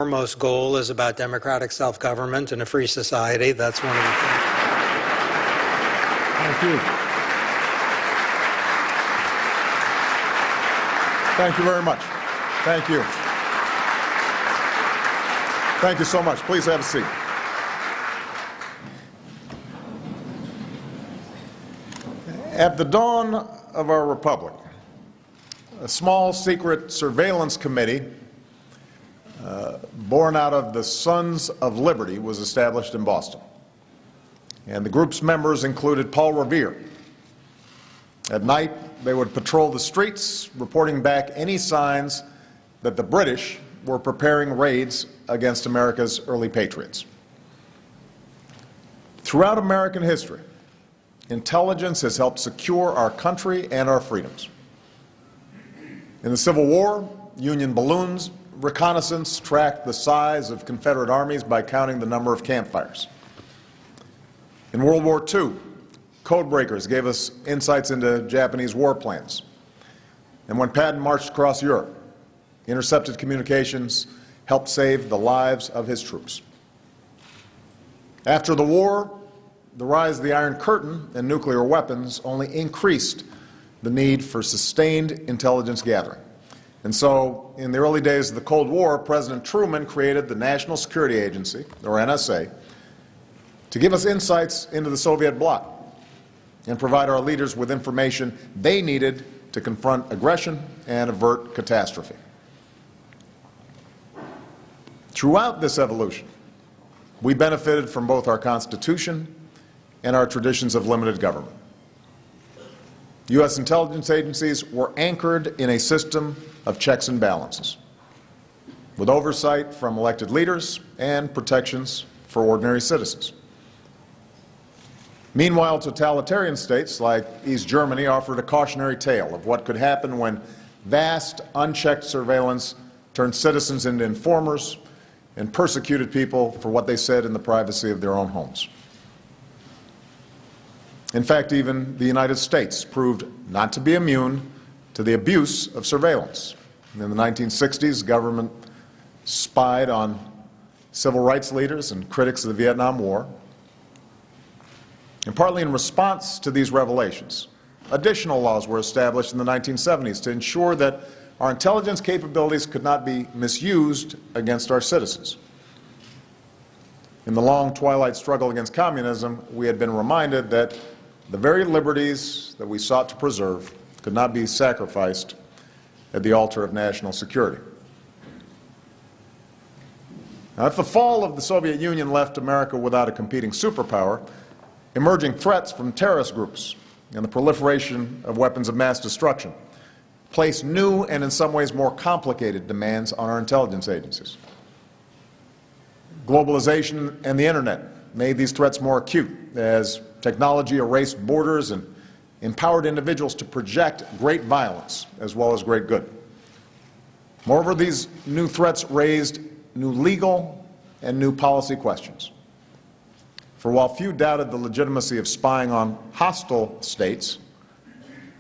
foremost goal is about democratic self-government and a free society. That's one of the things. Thank you. Thank you very much. Thank you. Thank you so much. Please have a seat. At the dawn of our republic, a small secret surveillance committee born out of the Sons of Liberty was established in Boston. And the group's members included Paul Revere. At night, they would patrol the streets, reporting back any signs that the British were preparing raids against America's early patriots. Throughout American history, intelligence has helped secure our country and our freedoms. In the Civil War, Union balloons reconnaissance tracked the size of Confederate armies by counting the number of campfires. In World War II, code breakers gave us insights into Japanese war plans. And when Patton marched across Europe, intercepted communications helped save the lives of his troops. After the war, the rise of the Iron Curtain and nuclear weapons only increased the need for sustained intelligence gathering. And so, in the early days of the Cold War, President Truman created the National Security Agency, or NSA, to give us insights into the Soviet bloc and provide our leaders with information they needed to confront aggression and avert catastrophe. Throughout this evolution, we benefited from both our Constitution and our traditions of limited government. U.S. intelligence agencies were anchored in a system of checks and balances, with oversight from elected leaders and protections for ordinary citizens. Meanwhile, totalitarian states like East Germany offered a cautionary tale of what could happen when vast, unchecked surveillance turned citizens into informers and persecuted people for what they said in the privacy of their own homes. In fact, even the United States proved not to be immune to the abuse of surveillance. In the 1960s, government spied on civil rights leaders and critics of the Vietnam War. And partly in response to these revelations, additional laws were established in the 1970s to ensure that our intelligence capabilities could not be misused against our citizens. In the long twilight struggle against communism, we had been reminded that the very liberties that we sought to preserve could not be sacrificed at the altar of national security. Now, if the fall of the Soviet Union left America without a competing superpower, emerging threats from terrorist groups and the proliferation of weapons of mass destruction place new and in some ways more complicated demands on our intelligence agencies. Globalization and the internet made these threats more acute as technology erased borders and empowered individuals to project great violence as well as great good. Moreover, these new threats raised new legal and new policy questions. For while few doubted the legitimacy of spying on hostile states,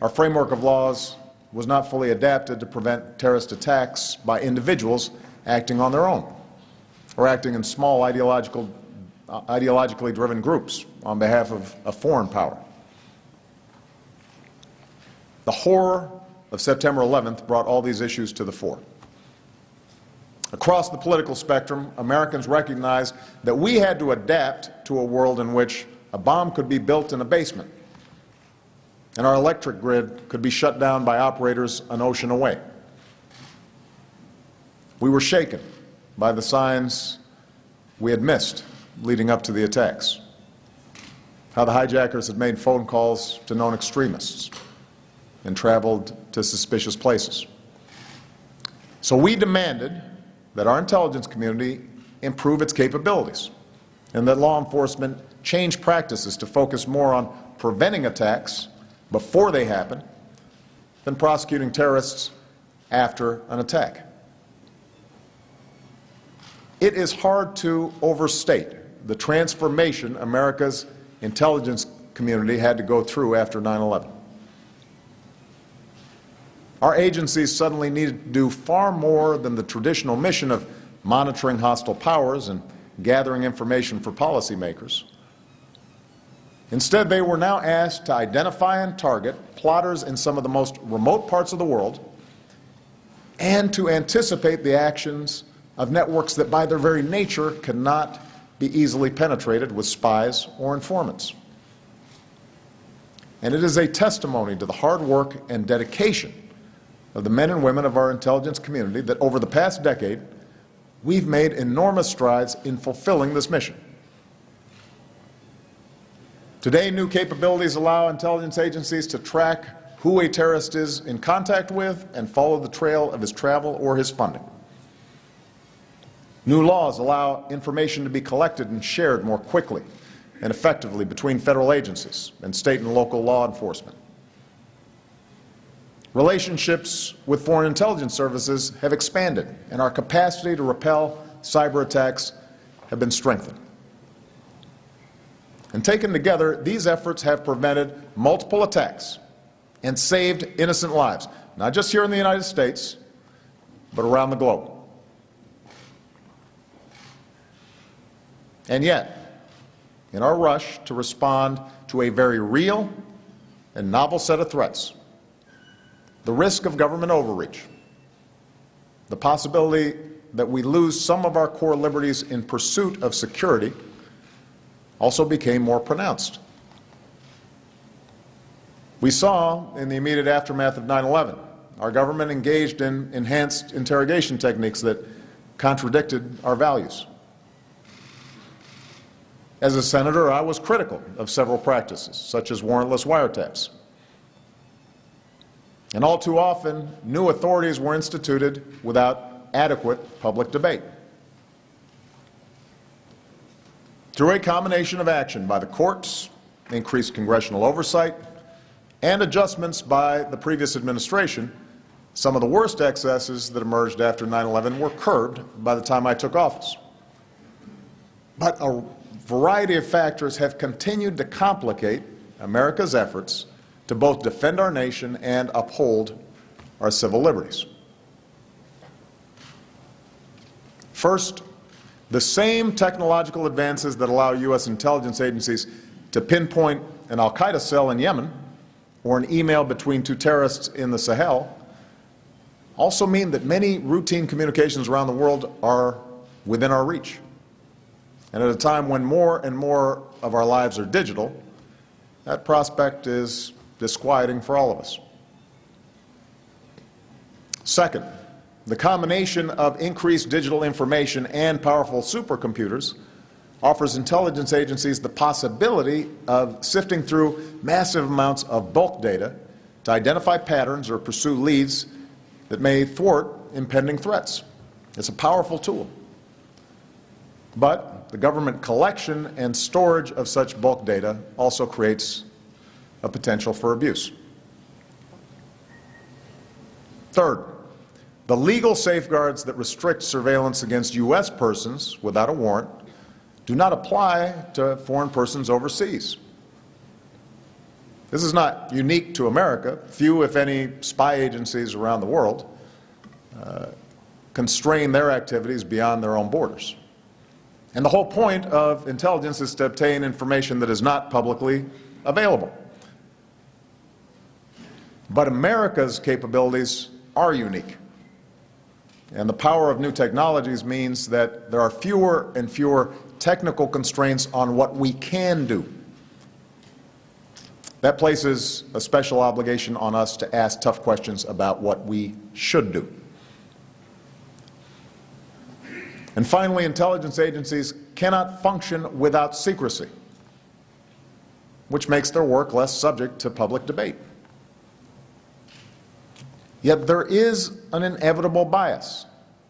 our framework of laws was not fully adapted to prevent terrorist attacks by individuals acting on their own or acting in small ideologically driven groups on behalf of a foreign power. The horror of September 11th brought all these issues to the fore. Across the political spectrum, Americans recognized that we had to adapt to a world in which a bomb could be built in a basement and our electric grid could be shut down by operators an ocean away. We were shaken by the signs we had missed leading up to the attacks, how the hijackers had made phone calls to known extremists and traveled to suspicious places. So we demanded that our intelligence community improve its capabilities and that law enforcement change practices to focus more on preventing attacks before they happen than prosecuting terrorists after an attack. It is hard to overstate the transformation America's intelligence community had to go through after 9/11. Our agencies suddenly needed to do far more than the traditional mission of monitoring hostile powers and gathering information for policymakers. Instead, they were now asked to identify and target plotters in some of the most remote parts of the world and to anticipate the actions of networks that by their very nature cannot be easily penetrated with spies or informants. And it is a testimony to the hard work and dedication of the men and women of our intelligence community that over the past decade, we've made enormous strides in fulfilling this mission. Today, new capabilities allow intelligence agencies to track who a terrorist is in contact with and follow the trail of his travel or his funding. New laws allow information to be collected and shared more quickly and effectively between federal agencies and state and local law enforcement. Relationships with foreign intelligence services have expanded, and our capacity to repel cyber attacks have been strengthened. And taken together, these efforts have prevented multiple attacks and saved innocent lives, not just here in the United States, but around the globe. And yet, in our rush to respond to a very real and novel set of threats, the risk of government overreach, the possibility that we lose some of our core liberties in pursuit of security, also became more pronounced. We saw in the immediate aftermath of 9/11, our government engaged in enhanced interrogation techniques that contradicted our values. As a senator, I was critical of several practices, such as warrantless wiretaps. And all too often, new authorities were instituted without adequate public debate. Through a combination of action by the courts, increased congressional oversight, and adjustments by the previous administration, some of the worst excesses that emerged after 9/11 were curbed by the time I took office. But a variety of factors have continued to complicate America's efforts to both defend our nation and uphold our civil liberties. First, the same technological advances that allow U.S. intelligence agencies to pinpoint an al-Qaeda cell in Yemen or an email between two terrorists in the Sahel also mean that many routine communications around the world are within our reach. And at a time when more and more of our lives are digital, that prospect is disquieting for all of us. Second, the combination of increased digital information and powerful supercomputers offers intelligence agencies the possibility of sifting through massive amounts of bulk data to identify patterns or pursue leads that may thwart impending threats. It's a powerful tool. But the government collection and storage of such bulk data also creates a potential for abuse. Third, the legal safeguards that restrict surveillance against U.S. persons without a warrant do not apply to foreign persons overseas. This is not unique to America. Few, if any, spy agencies around the world constrain their activities beyond their own borders. And the whole point of intelligence is to obtain information that is not publicly available. But America's capabilities are unique. And the power of new technologies means that there are fewer and fewer technical constraints on what we can do. That places a special obligation on us to ask tough questions about what we should do. And finally, intelligence agencies cannot function without secrecy, which makes their work less subject to public debate. Yet there is an inevitable bias,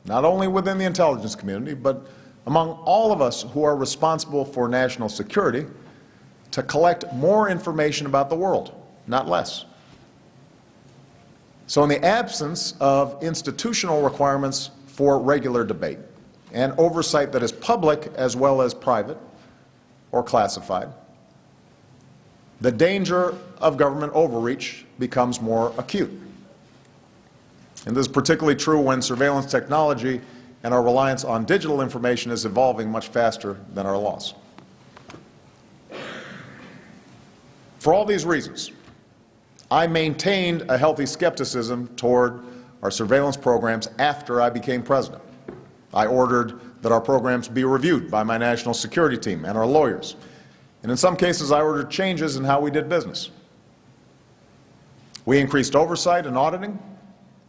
not only within the intelligence community, but among all of us who are responsible for national security, to collect more information about the world, not less. So in the absence of institutional requirements for regular debate and oversight that is public as well as private or classified, the danger of government overreach becomes more acute. And this is particularly true when surveillance technology and our reliance on digital information is evolving much faster than our laws. For all these reasons, I maintained a healthy skepticism toward our surveillance programs after I became president. I ordered that our programs be reviewed by my national security team and our lawyers. And in some cases, I ordered changes in how we did business. We increased oversight and auditing,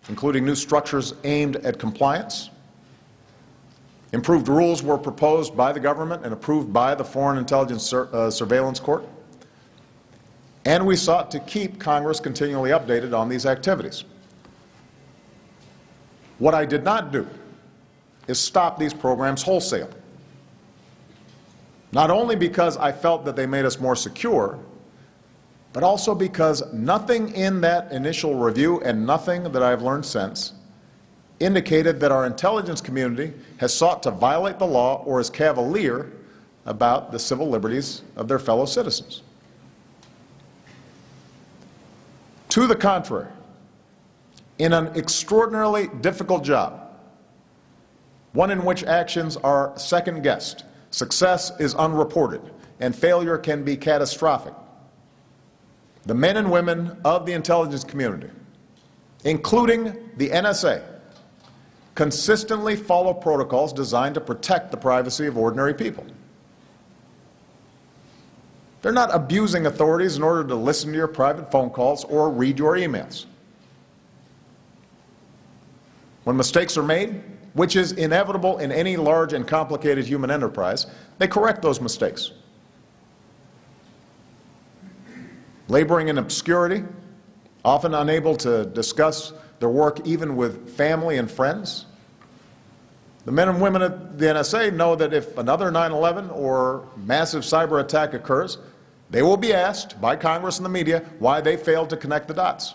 including new structures aimed at compliance. Improved rules were proposed by the government and approved by the Foreign Intelligence Surveillance Court. And we sought to keep Congress continually updated on these activities. What I did not do is stop these programs wholesale. Not only because I felt that they made us more secure, but also because nothing in that initial review and nothing that I've learned since indicated that our intelligence community has sought to violate the law or is cavalier about the civil liberties of their fellow citizens. To the contrary, in an extraordinarily difficult job, one in which actions are second-guessed, success is unreported, and failure can be catastrophic, the men and women of the intelligence community, including the NSA, consistently follow protocols designed to protect the privacy of ordinary people. They're not abusing authorities in order to listen to your private phone calls or read your emails. When mistakes are made, which is inevitable in any large and complicated human enterprise, they correct those mistakes. Laboring in obscurity, often unable to discuss their work even with family and friends, the men and women at the NSA know that if another 9/11 or massive cyber attack occurs, they will be asked by Congress and the media why they failed to connect the dots.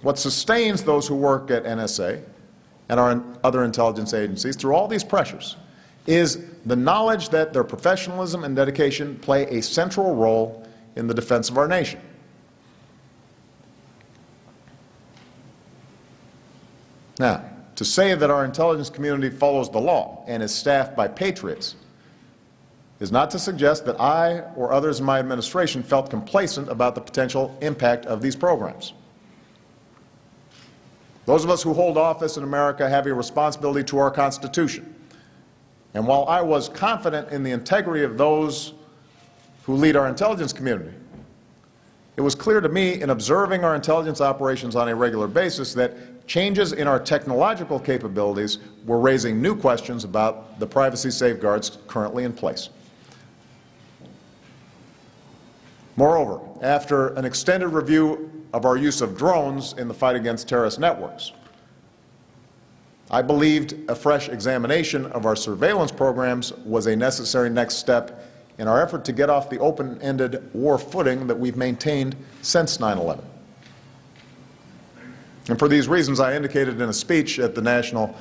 What sustains those who work at NSA and our other intelligence agencies through all these pressures is the knowledge that their professionalism and dedication play a central role in the defense of our nation. Now, to say that our intelligence community follows the law and is staffed by patriots is not to suggest that I or others in my administration felt complacent about the potential impact of these programs. Those of us who hold office in America have a responsibility to our Constitution. And while I was confident in the integrity of those who lead our intelligence community, it was clear to me in observing our intelligence operations on a regular basis that changes in our technological capabilities were raising new questions about the privacy safeguards currently in place. Moreover, after an extended review of our use of drones in the fight against terrorist networks, I believed a fresh examination of our surveillance programs was a necessary next step in our effort to get off the open-ended war footing that we've maintained since 9/11. And for these reasons, I indicated in a speech at the National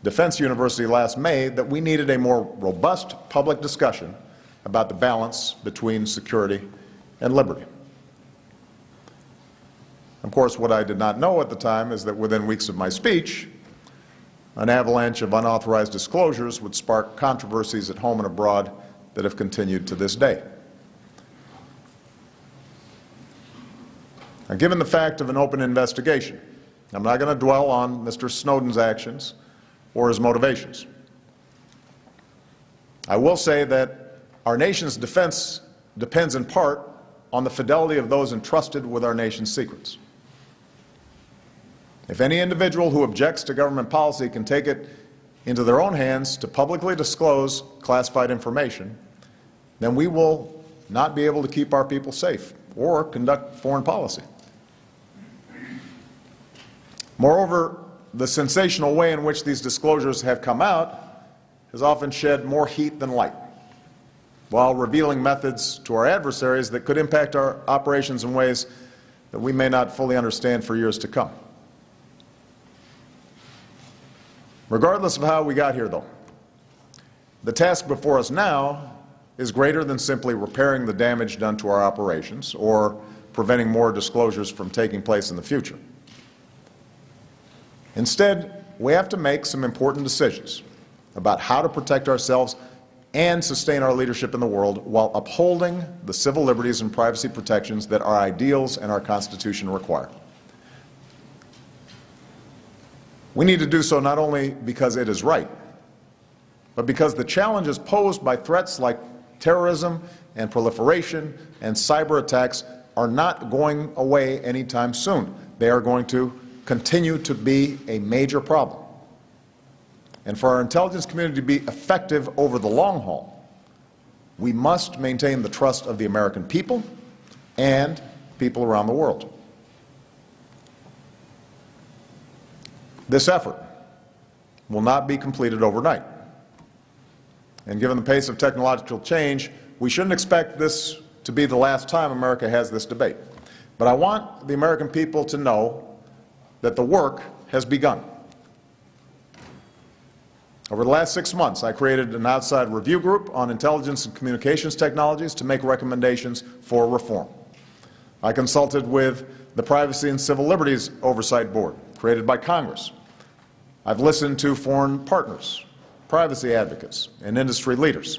Defense University last May that we needed a more robust public discussion about the balance between security and liberty. Of course, what I did not know at the time is that within weeks of my speech, an avalanche of unauthorized disclosures would spark controversies at home and abroad that have continued to this day. Now, given the fact of an open investigation, I'm not going to dwell on Mr. Snowden's actions or his motivations. I will say that our nation's defense depends in part on the fidelity of those entrusted with our nation's secrets. If any individual who objects to government policy can take it into their own hands to publicly disclose classified information, then we will not be able to keep our people safe or conduct foreign policy. Moreover, the sensational way in which these disclosures have come out has often shed more heat than light, while revealing methods to our adversaries that could impact our operations in ways that we may not fully understand for years to come. Regardless of how we got here, though, the task before us now is greater than simply repairing the damage done to our operations or preventing more disclosures from taking place in the future. Instead, we have to make some important decisions about how to protect ourselves and sustain our leadership in the world while upholding the civil liberties and privacy protections that our ideals and our Constitution require. We need to do so not only because it is right, but because the challenges posed by threats like terrorism and proliferation and cyber attacks are not going away anytime soon. They are going to continue to be a major problem. And for our intelligence community to be effective over the long haul, we must maintain the trust of the American people and people around the world. This effort will not be completed overnight. And given the pace of technological change, we shouldn't expect this to be the last time America has this debate. But I want the American people to know that the work has begun. Over the last 6 months, I created an outside review group on intelligence and communications technologies to make recommendations for reform. I consulted with the Privacy and Civil Liberties Oversight Board, created by Congress. I've listened to foreign partners, privacy advocates, and industry leaders.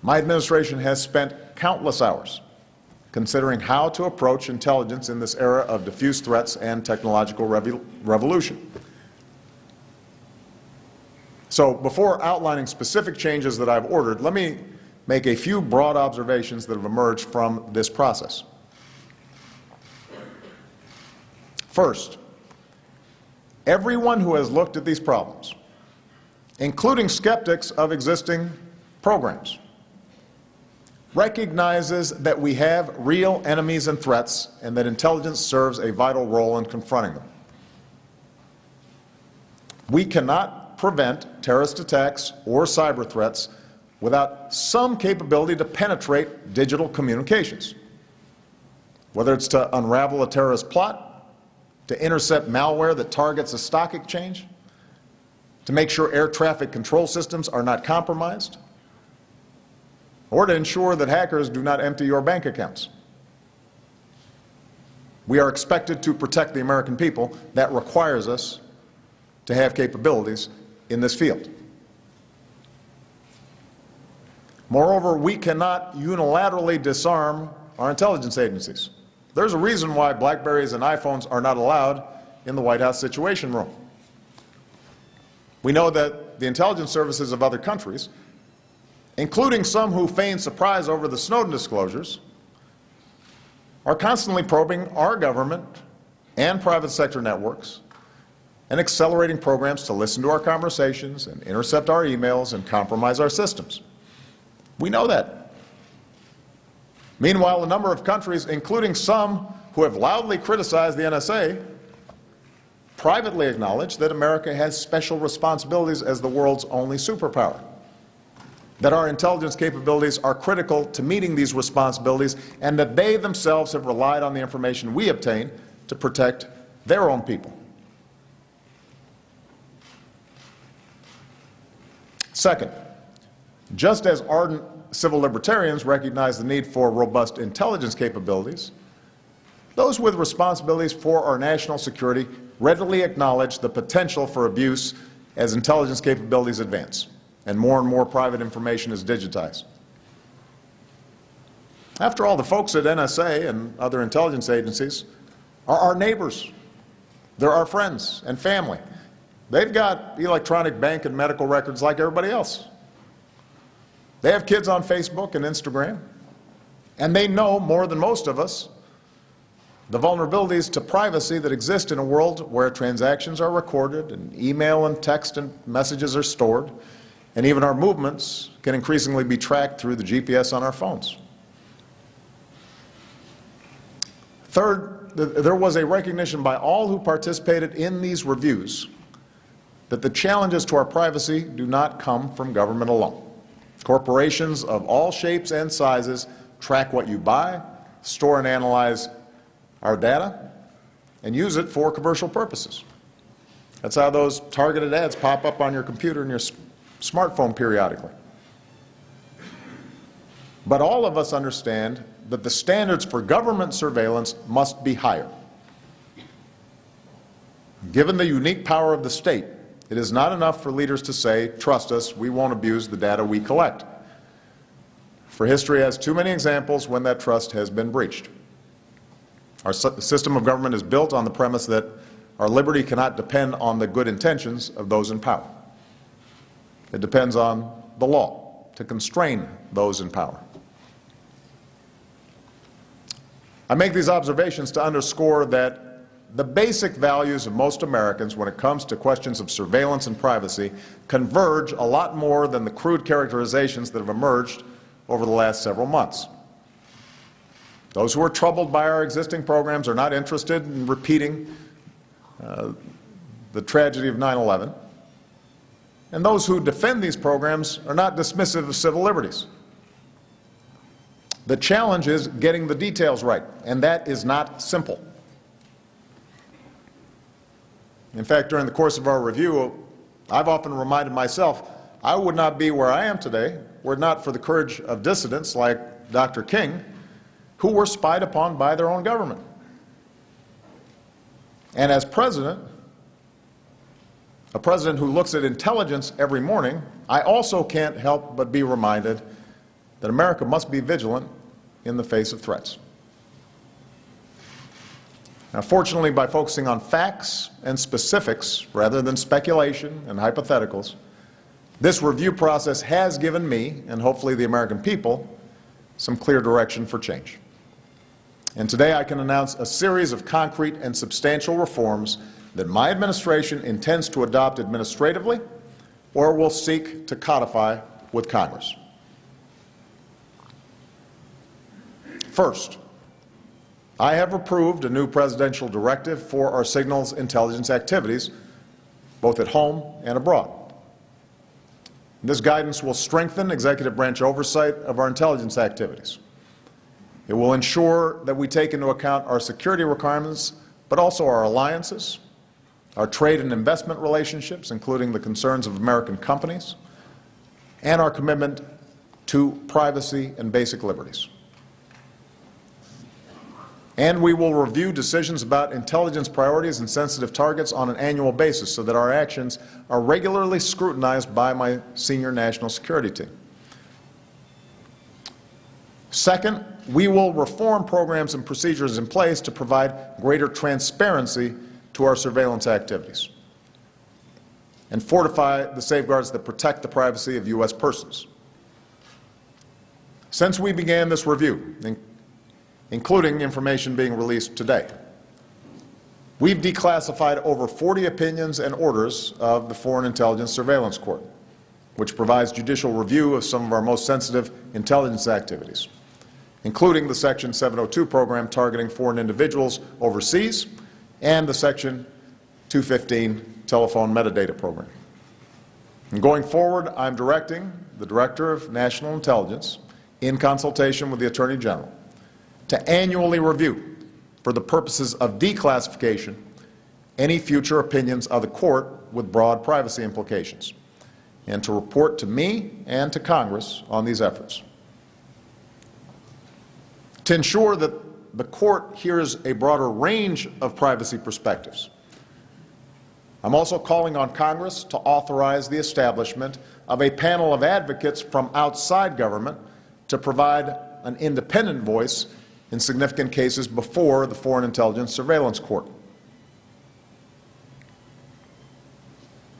My administration has spent countless hours considering how to approach intelligence in this era of diffuse threats and technological revolution. So before outlining specific changes that I've ordered, let me make a few broad observations that have emerged from this process. First, everyone who has looked at these problems, including skeptics of existing programs, recognizes that we have real enemies and threats and that intelligence serves a vital role in confronting them. We cannot prevent terrorist attacks or cyber threats without some capability to penetrate digital communications, whether it's to unravel a terrorist plot, to intercept malware that targets a stock exchange, to make sure air traffic control systems are not compromised, or to ensure that hackers do not empty your bank accounts. We are expected to protect the American people. That requires us to have capabilities in this field. Moreover, we cannot unilaterally disarm our intelligence agencies. There's a reason why BlackBerries and iPhones are not allowed in the White House Situation Room. We know that the intelligence services of other countries, including some who feign surprise over the Snowden disclosures, are constantly probing our government and private sector networks and accelerating programs to listen to our conversations and intercept our emails and compromise our systems. We know that. Meanwhile, a number of countries, including some who have loudly criticized the NSA, privately acknowledge that America has special responsibilities as the world's only superpower, that our intelligence capabilities are critical to meeting these responsibilities, and that they themselves have relied on the information we obtain to protect their own people. Second, just as ardent civil libertarians recognize the need for robust intelligence capabilities, those with responsibilities for our national security readily acknowledge the potential for abuse as intelligence capabilities advance and more private information is digitized. After all, the folks at NSA and other intelligence agencies are our neighbors. They're our friends and family. They've got electronic bank and medical records like everybody else. They have kids on Facebook and Instagram, and they know more than most of us the vulnerabilities to privacy that exist in a world where transactions are recorded and email and text and messages are stored, and even our movements can increasingly be tracked through the GPS on our phones. Third, there was a recognition by all who participated in these reviews that the challenges to our privacy do not come from government alone. Corporations of all shapes and sizes track what you buy, store and analyze our data, and use it for commercial purposes. That's how those targeted ads pop up on your computer and your smartphone periodically. But all of us understand that the standards for government surveillance must be higher. Given the unique power of the state, it is not enough for leaders to say, "Trust us, we won't abuse the data we collect." For history has too many examples when that trust has been breached. Our system of government is built on the premise that our liberty cannot depend on the good intentions of those in power. It depends on the law to constrain those in power. I make these observations to underscore that the basic values of most Americans when it comes to questions of surveillance and privacy converge a lot more than the crude characterizations that have emerged over the last several months. Those who are troubled by our existing programs are not interested in repeating the tragedy of 9/11, and those who defend these programs are not dismissive of civil liberties. The challenge is getting the details right, and that is not simple. In fact, during the course of our review, I've often reminded myself I would not be where I am today were it not for the courage of dissidents like Dr. King, who were spied upon by their own government. And as president, a president who looks at intelligence every morning, I also can't help but be reminded that America must be vigilant in the face of threats. Now, fortunately, by focusing on facts and specifics rather than speculation and hypotheticals, this review process has given me, and hopefully the American people, some clear direction for change. And today I can announce a series of concrete and substantial reforms that my administration intends to adopt administratively or will seek to codify with Congress. First, I have approved a new presidential directive for our signals intelligence activities, both at home and abroad. This guidance will strengthen executive branch oversight of our intelligence activities. It will ensure that we take into account our security requirements, but also our alliances, our trade and investment relationships, including the concerns of American companies, and our commitment to privacy and basic liberties. And we will review decisions about intelligence priorities and sensitive targets on an annual basis so that our actions are regularly scrutinized by my senior national security team. Second, we will reform programs and procedures in place to provide greater transparency to our surveillance activities and fortify the safeguards that protect the privacy of U.S. persons. Since we began this review, including information being released today, we've declassified over 40 opinions and orders of the Foreign Intelligence Surveillance Court, which provides judicial review of some of our most sensitive intelligence activities, including the Section 702 program targeting foreign individuals overseas and the Section 215 telephone metadata program. And going forward, I'm directing the Director of National Intelligence, in consultation with the Attorney General, to annually review, for the purposes of declassification, any future opinions of the court with broad privacy implications, and to report to me and to Congress on these efforts. To ensure that the court hears a broader range of privacy perspectives, I'm also calling on Congress to authorize the establishment of a panel of advocates from outside government to provide an independent voice in significant cases before the Foreign Intelligence Surveillance Court.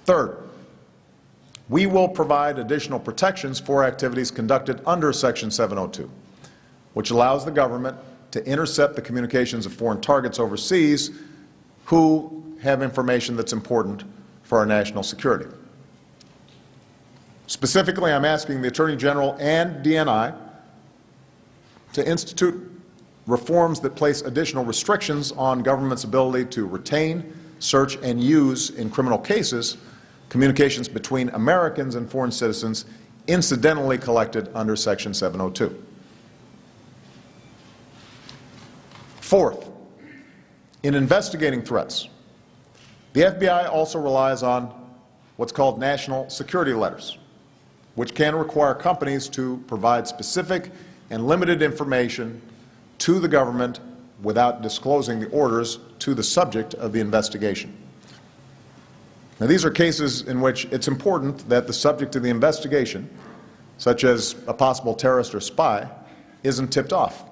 Third, we will provide additional protections for activities conducted under Section 702, which allows the government to intercept the communications of foreign targets overseas who have information that's important for our national security. Specifically, I'm asking the Attorney General and DNI to institute reforms that place additional restrictions on government's ability to retain, search, and use in criminal cases communications between Americans and foreign citizens incidentally collected under Section 702. Fourth, in investigating threats, the FBI also relies on what's called national security letters, which can require companies to provide specific and limited information to the government without disclosing the orders to the subject of the investigation. Now, these are cases in which it's important that the subject of the investigation, such as a possible terrorist or spy, isn't tipped off.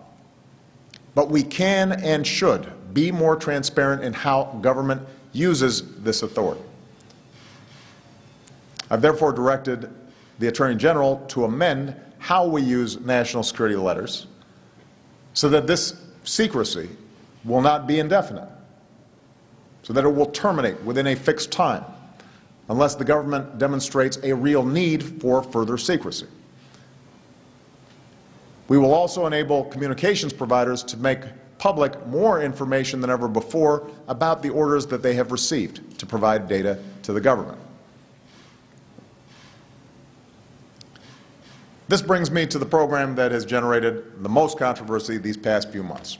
But we can and should be more transparent in how government uses this authority. I've therefore directed the Attorney General to amend how we use national security letters so that this secrecy will not be indefinite, so that it will terminate within a fixed time unless the government demonstrates a real need for further secrecy. We will also enable communications providers to make public more information than ever before about the orders that they have received to provide data to the government. This brings me to the program that has generated the most controversy these past few months: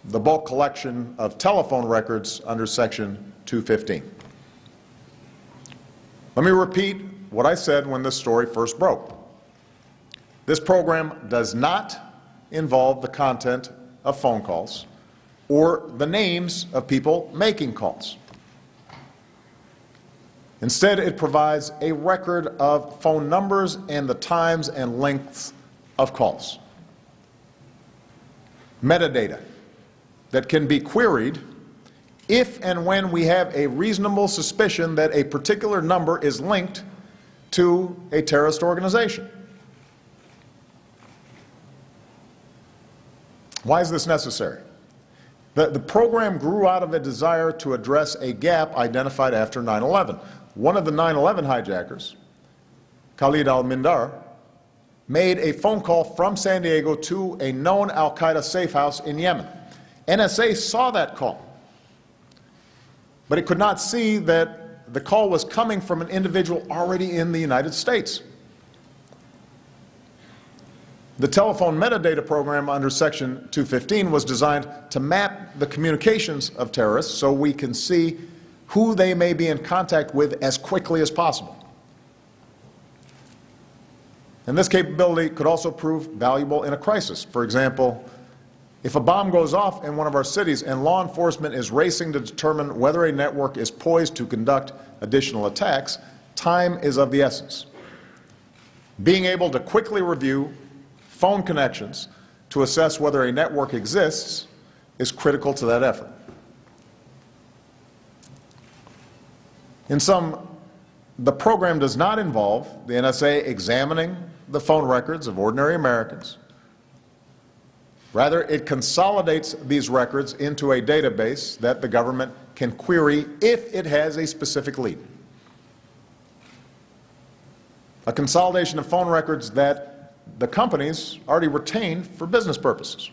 the bulk collection of telephone records under Section 215. Let me repeat what I said when this story first broke. This program does not involve the content of phone calls or the names of people making calls. Instead, it provides a record of phone numbers and the times and lengths of calls. Metadata that can be queried if and when we have a reasonable suspicion that a particular number is linked to a terrorist organization. Why is this necessary? The program grew out of a desire to address a gap identified after 9/11. One of the 9/11 hijackers, Khalid al-Mindar, made a phone call from San Diego to a known al-Qaeda safe house in Yemen. NSA saw that call, but it could not see that the call was coming from an individual already in the United States. The telephone metadata program under Section 215 was designed to map the communications of terrorists so we can see who they may be in contact with as quickly as possible. And this capability could also prove valuable in a crisis. For example, if a bomb goes off in one of our cities and law enforcement is racing to determine whether a network is poised to conduct additional attacks, time is of the essence. Being able to quickly review phone connections to assess whether a network exists is critical to that effort. In sum, the program does not involve the NSA examining the phone records of ordinary Americans. Rather, it consolidates these records into a database that the government can query if it has a specific lead. A consolidation of phone records that the companies already retain for business purposes.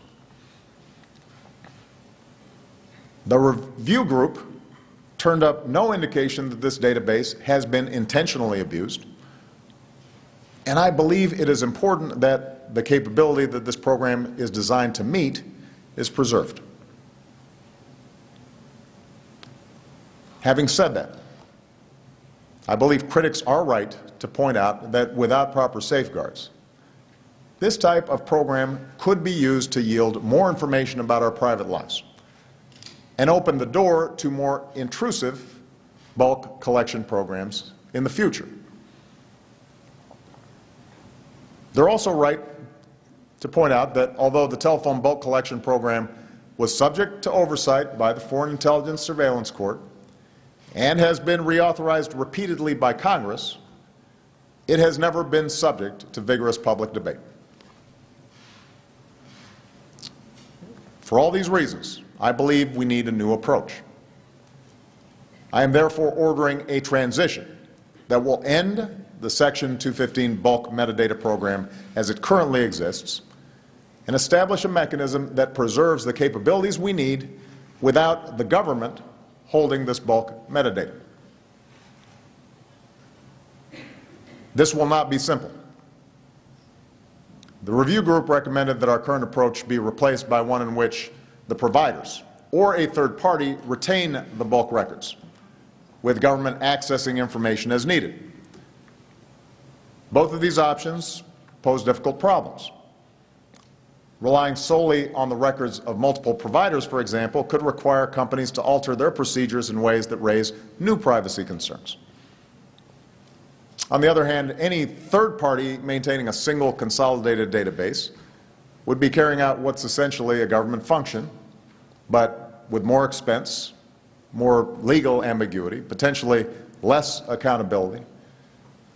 The review group turned up no indication that this database has been intentionally abused, and I believe it is important that the capability that this program is designed to meet is preserved. Having said that, I believe critics are right to point out that without proper safeguards, this type of program could be used to yield more information about our private lives and open the door to more intrusive bulk collection programs in the future. They're also right to point out that although the telephone bulk collection program was subject to oversight by the Foreign Intelligence Surveillance Court and has been reauthorized repeatedly by Congress, it has never been subject to vigorous public debate. For all these reasons, I believe we need a new approach. I am therefore ordering a transition that will end the Section 215 bulk metadata program as it currently exists and establish a mechanism that preserves the capabilities we need without the government holding this bulk metadata. This will not be simple. The review group recommended that our current approach be replaced by one in which the providers or a third party retain the bulk records, with government accessing information as needed. Both of these options pose difficult problems. Relying solely on the records of multiple providers, for example, could require companies to alter their procedures in ways that raise new privacy concerns. On the other hand, any third party maintaining a single consolidated database would be carrying out what's essentially a government function, but with more expense, more legal ambiguity, potentially less accountability,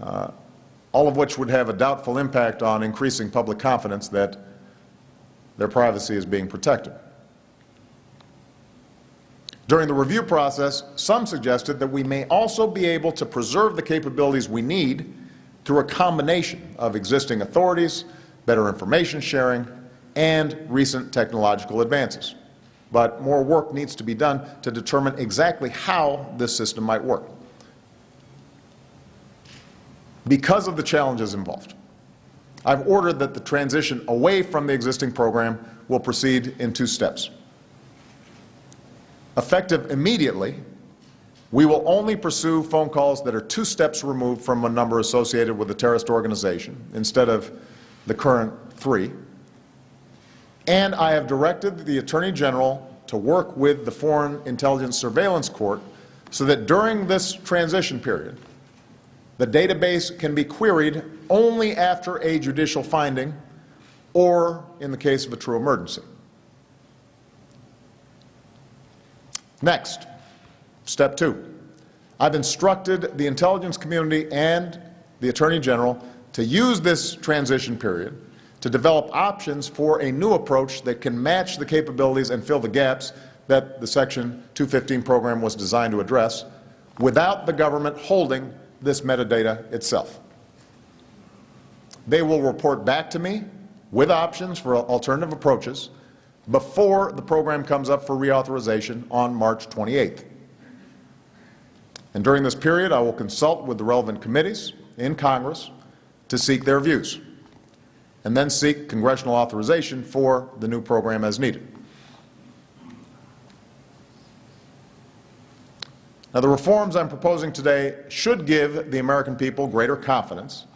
all of which would have a doubtful impact on increasing public confidence that their privacy is being protected. During the review process, some suggested that we may also be able to preserve the capabilities we need through a combination of existing authorities, better information sharing, and recent technological advances. But more work needs to be done to determine exactly how this system might work. Because of the challenges involved, I've ordered that the transition away from the existing program will proceed in 2 steps. Effective immediately, we will only pursue phone calls that are 2 steps removed from a number associated with a terrorist organization instead of the current 3. And I have directed the Attorney General to work with the Foreign Intelligence Surveillance Court so that during this transition period, the database can be queried only after a judicial finding or in the case of a true emergency. Next, step 2. I've instructed the intelligence community and the Attorney General to use this transition period to develop options for a new approach that can match the capabilities and fill the gaps that the Section 215 program was designed to address without the government holding this metadata itself. They will report back to me with options for alternative approaches before the program comes up for reauthorization on March 28th. And during this period, I will consult with the relevant committees in Congress to seek their views, and then seek congressional authorization for the new program as needed. Now, the reforms I'm proposing today should give the American people greater confidence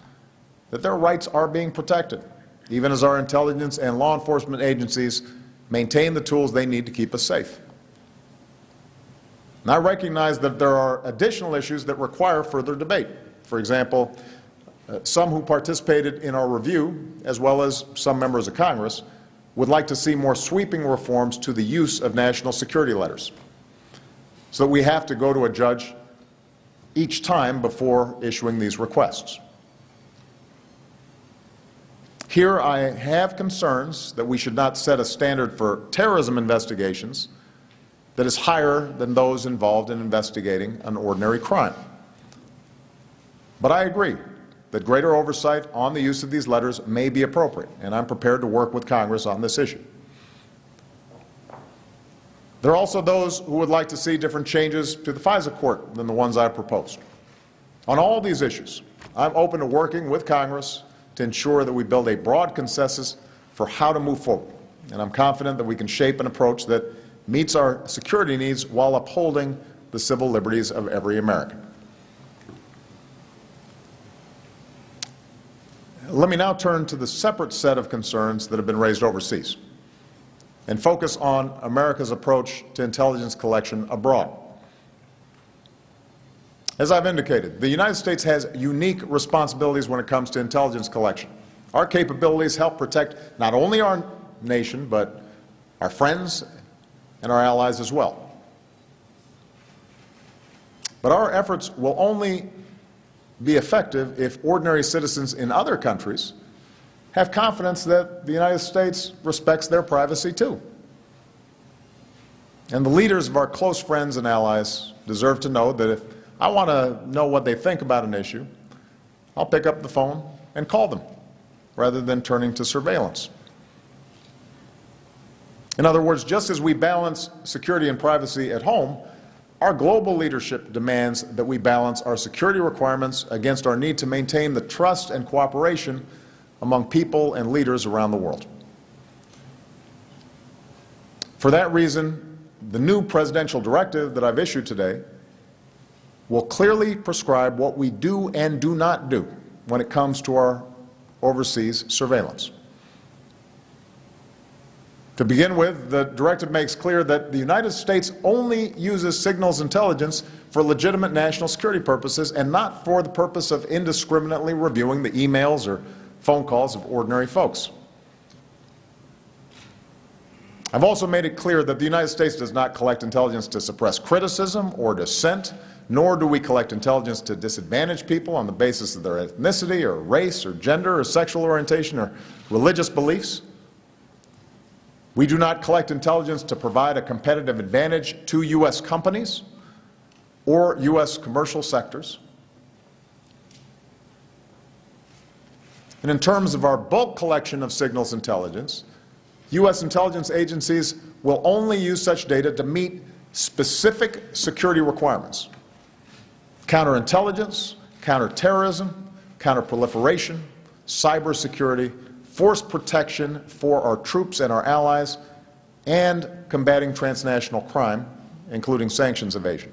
that their rights are being protected, even as our intelligence and law enforcement agencies maintain the tools they need to keep us safe. And I recognize that there are additional issues that require further debate. For example, some who participated in our review, as well as some members of Congress, would like to see more sweeping reforms to the use of national security letters, so that we have to go to a judge each time before issuing these requests. Here I have concerns that we should not set a standard for terrorism investigations that is higher than those involved in investigating an ordinary crime. But I agree that greater oversight on the use of these letters may be appropriate, and I'm prepared to work with Congress on this issue. There are also those who would like to see different changes to the FISA court than the ones I've proposed. On all these issues, I'm open to working with Congress to ensure that we build a broad consensus for how to move forward. And I'm confident that we can shape an approach that meets our security needs while upholding the civil liberties of every American. Let me now turn to the separate set of concerns that have been raised overseas and focus on America's approach to intelligence collection abroad. As I've indicated, the United States has unique responsibilities when it comes to intelligence collection. Our capabilities help protect not only our nation, but our friends and our allies as well. But our efforts will only be effective if ordinary citizens in other countries have confidence that the United States respects their privacy too. And the leaders of our close friends and allies deserve to know that if I want to know what they think about an issue, I'll pick up the phone and call them, rather than turning to surveillance. In other words, just as we balance security and privacy at home, our global leadership demands that we balance our security requirements against our need to maintain the trust and cooperation among people and leaders around the world. For that reason, the new presidential directive that I've issued today will clearly prescribe what we do and do not do when it comes to our overseas surveillance. To begin with, the directive makes clear that the United States only uses signals intelligence for legitimate national security purposes and not for the purpose of indiscriminately reviewing the emails or phone calls of ordinary folks. I've also made it clear that the United States does not collect intelligence to suppress criticism or dissent, nor do we collect intelligence to disadvantage people on the basis of their ethnicity or race or gender or sexual orientation or religious beliefs. We do not collect intelligence to provide a competitive advantage to U.S. companies or U.S. commercial sectors. And in terms of our bulk collection of signals intelligence, U.S. intelligence agencies will only use such data to meet specific security requirements: counterintelligence, counterterrorism, counterproliferation, cybersecurity, force protection for our troops and our allies, and combating transnational crime, including sanctions evasion.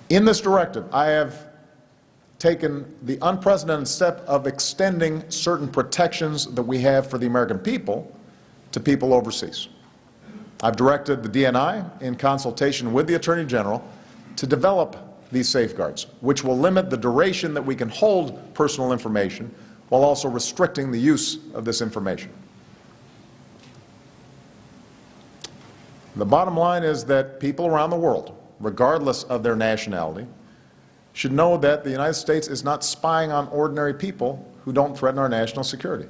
In this directive, I have taken the unprecedented step of extending certain protections that we have for the American people to people overseas. I've directed the DNI, in consultation with the Attorney General, to develop these safeguards, which will limit the duration that we can hold personal information while also restricting the use of this information. The bottom line is that people around the world, regardless of their nationality, should know that the United States is not spying on ordinary people who don't threaten our national security,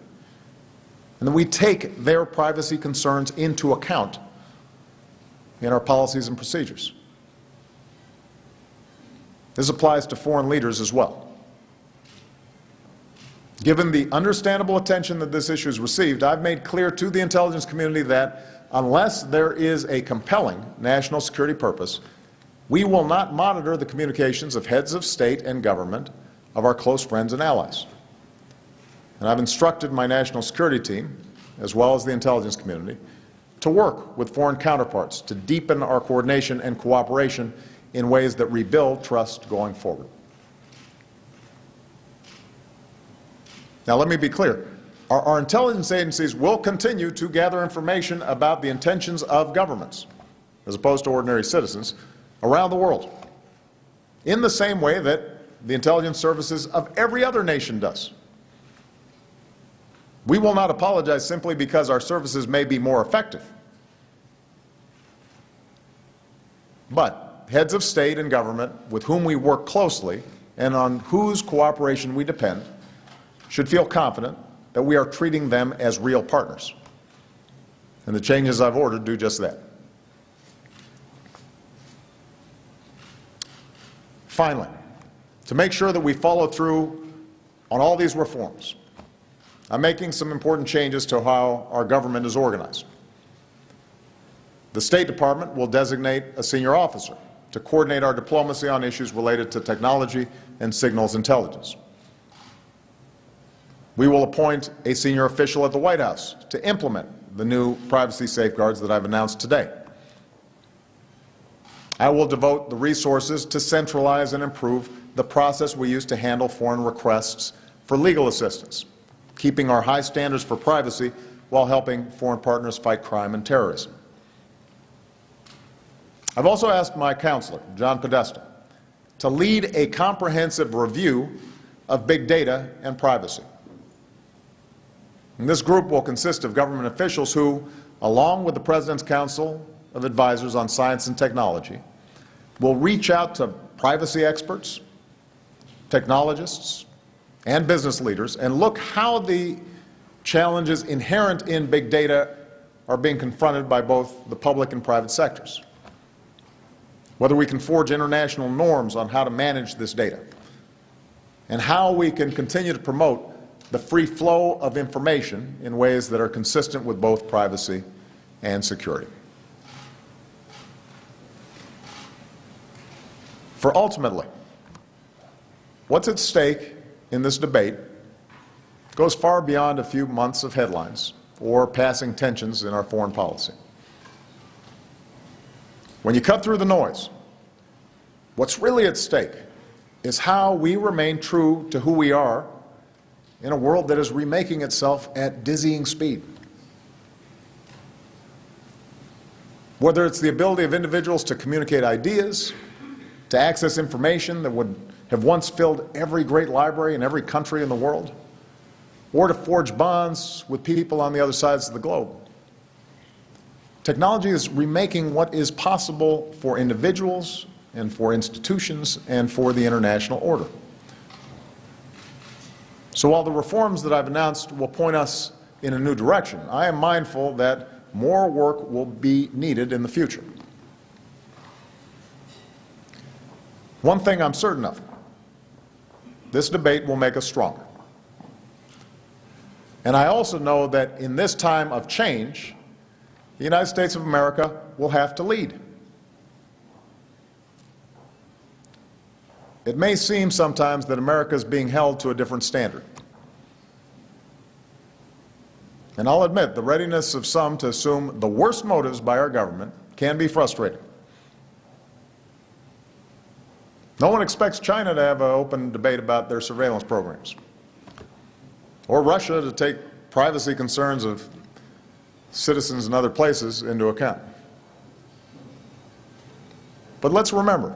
and that we take their privacy concerns into account in our policies and procedures. This applies to foreign leaders as well. Given the understandable attention that this issue has received, I've made clear to the intelligence community that unless there is a compelling national security purpose, we will not monitor the communications of heads of state and government of our close friends and allies. And I've instructed my national security team, as well as the intelligence community, to work with foreign counterparts to deepen our coordination and cooperation in ways that rebuild trust going forward. Now, let me be clear. Our intelligence agencies will continue to gather information about the intentions of governments, as opposed to ordinary citizens, around the world, in the same way that the intelligence services of every other nation does. We will not apologize simply because our services may be more effective. But heads of state and government with whom we work closely and on whose cooperation we depend should feel confident that we are treating them as real partners. And the changes I've ordered do just that. Finally, to make sure that we follow through on all these reforms, I'm making some important changes to how our government is organized. The State Department will designate a senior officer to coordinate our diplomacy on issues related to technology and signals intelligence. We will appoint a senior official at the White House to implement the new privacy safeguards that I've announced today. I will devote the resources to centralize and improve the process we use to handle foreign requests for legal assistance, keeping our high standards for privacy while helping foreign partners fight crime and terrorism. I've also asked my counselor, John Podesta, to lead a comprehensive review of big data and privacy. And this group will consist of government officials who, along with the President's Council of Advisors on Science and Technology, will reach out to privacy experts, technologists, and business leaders and look how the challenges inherent in big data are being confronted by both the public and private sectors. Whether we can forge international norms on how to manage this data, and how we can continue to promote the free flow of information in ways that are consistent with both privacy and security. For ultimately, what's at stake in this debate goes far beyond a few months of headlines or passing tensions in our foreign policy. When you cut through the noise, what's really at stake is how we remain true to who we are in a world that is remaking itself at dizzying speed. Whether it's the ability of individuals to communicate ideas, to access information that would have once filled every great library in every country in the world, or to forge bonds with people on the other sides of the globe. Technology is remaking what is possible for individuals and for institutions and for the international order. So while the reforms that I've announced will point us in a new direction, I am mindful that more work will be needed in the future. One thing I'm certain of: this debate will make us stronger. And I also know that in this time of change, the United States of America will have to lead. It may seem sometimes that America is being held to a different standard. And I'll admit, the readiness of some to assume the worst motives by our government can be frustrating. No one expects China to have an open debate about their surveillance programs, or Russia to take privacy concerns of citizens in other places into account. But let's remember,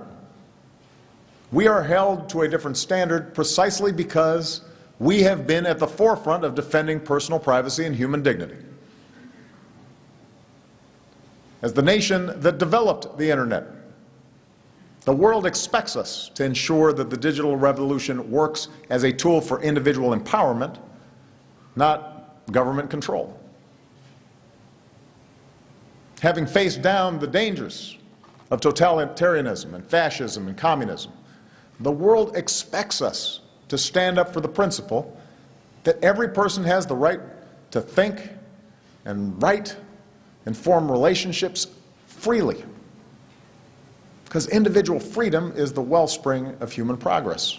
we are held to a different standard precisely because we have been at the forefront of defending personal privacy and human dignity. As the nation that developed the Internet, the world expects us to ensure that the digital revolution works as a tool for individual empowerment, not government control. Having faced down the dangers of totalitarianism and fascism and communism, the world expects us to stand up for the principle that every person has the right to think and write and form relationships freely, because individual freedom is the wellspring of human progress.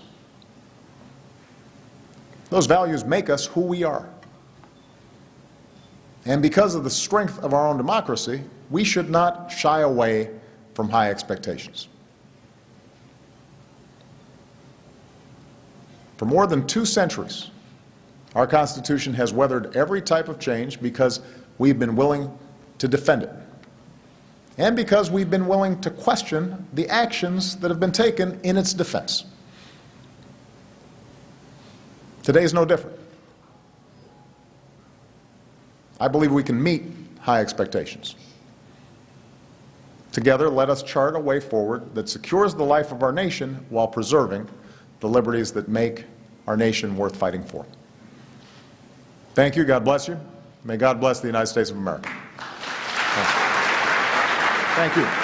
Those values make us who we are. And because of the strength of our own democracy, we should not shy away from high expectations. For more than 2 centuries, our Constitution has weathered every type of change because we've been willing to defend it, and because we've been willing to question the actions that have been taken in its defense. Today is no different. I believe we can meet high expectations. Together, let us chart a way forward that secures the life of our nation while preserving the liberties that make our nation worth fighting for. Thank you. God bless you. May God bless the United States of America. Thank you.